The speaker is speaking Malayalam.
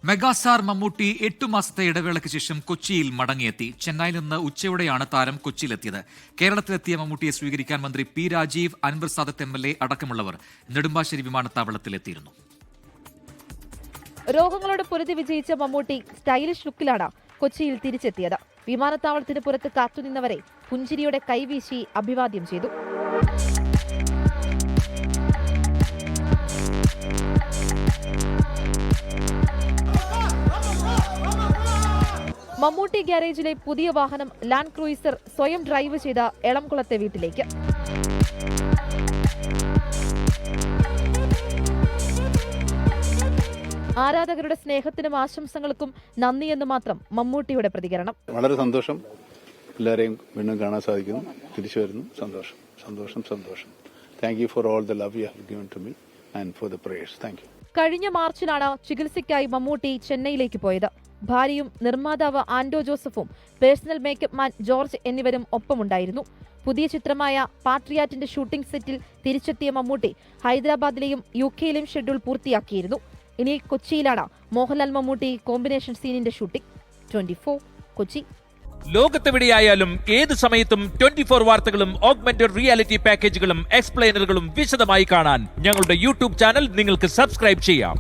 മെഗാസ്റ്റാർ മമ്മൂട്ടി 8 മാസത്തെ ഇടവേളയ്ക്ക് ശേഷം കൊച്ചിയിൽ മടങ്ങിയെത്തി. ചെന്നൈയിൽ നിന്ന് ഉച്ചയോടെയാണ് താരം കൊച്ചിയിലെത്തിയത്. കേരളത്തിലെത്തിയ മമ്മൂട്ടിയെ സ്വീകരിക്കാൻ മന്ത്രി പി രാജീവ്, അൻവർ സാദത്ത് MLA അടക്കമുള്ളവർ നെടുമ്പാശ്ശേരി വിമാനത്താവളത്തിലെത്തിയിരുന്നു. രോഗങ്ങളോട് പൊരുതി വിജയിച്ച മമ്മൂട്ടി സ്റ്റൈലിഷ് ലുക്കിലാണ് കൊച്ചിയിൽ തിരിച്ചെത്തിയത്. വിമാനത്താവളത്തിന് പുറത്ത് കാത്തുനിന്നവരെ പുഞ്ചിരിയോടെ കൈവീശി അഭിവാദ്യം ചെയ്തു. മമ്മൂട്ടി ഗ്യാരേജിലെ പുതിയ വാഹനം ലാൻഡ് ക്രൂയിസർ സ്വയം ഡ്രൈവ് ചെയ്ത എളംകുളത്തെ വീട്ടിലേക്ക്. ആരാധകരുടെ സ്നേഹത്തിനും ആശംസകൾക്കും നന്ദിയെന്ന് മാത്രം മമ്മൂട്ടിയുടെ പ്രതികരണം. വളരെ സന്തോഷം, എല്ലാവരെയും വീണ്ടും കാണാൻ സാധിക്കുന്നു, തിരിച്ചു വരുന്നു. സന്തോഷം സന്തോഷം സന്തോഷം. Thank you for all the love you have given to me and for the prayers. Thank you. കഴിഞ്ഞ മാർച്ചിലാണ് ചികിത്സയ്ക്കായി മമ്മൂട്ടി ചെന്നൈയിലേക്ക് പോയത്. ഭാര്യയും നിർമ്മാതാവ് ആൻഡോ ജോസഫും പേഴ്സണൽ മേക്കപ്പ് മാൻ ജോർജ് എന്നിവരും ഒപ്പമുണ്ടായിരുന്നു. പുതിയ ചിത്രമായ പാട്രിയാറ്റിന്റെ ഷൂട്ടിംഗ് സെറ്റിൽ തിരിച്ചെത്തിയ മമ്മൂട്ടി ഹൈദരാബാദിലെയും UK-യിലെയും ഷെഡ്യൂൾ പൂർത്തിയാക്കിയിരുന്നു. ഇനി കൊച്ചിയിലാണ് മോഹൻലാൽ മമ്മൂട്ടി കോമ്പിനേഷൻ സീനിന്റെ ഷൂട്ടിംഗ്. 24 കൊച്ചി. ലോകത്തെവിടെയായാലും ഏത് സമയത്തും 24 വാർത്തകളും ഓഗ്മെന്റഡ് റിയാലിറ്റി പാക്കേജുകളും എക്സ്പ്ലെയിനറുകളും വിശദമായി കാണാൻ ഞങ്ങളുടെ YouTube ചാനൽ നിങ്ങൾക്ക് സബ്സ്ക്രൈബ് ചെയ്യാം.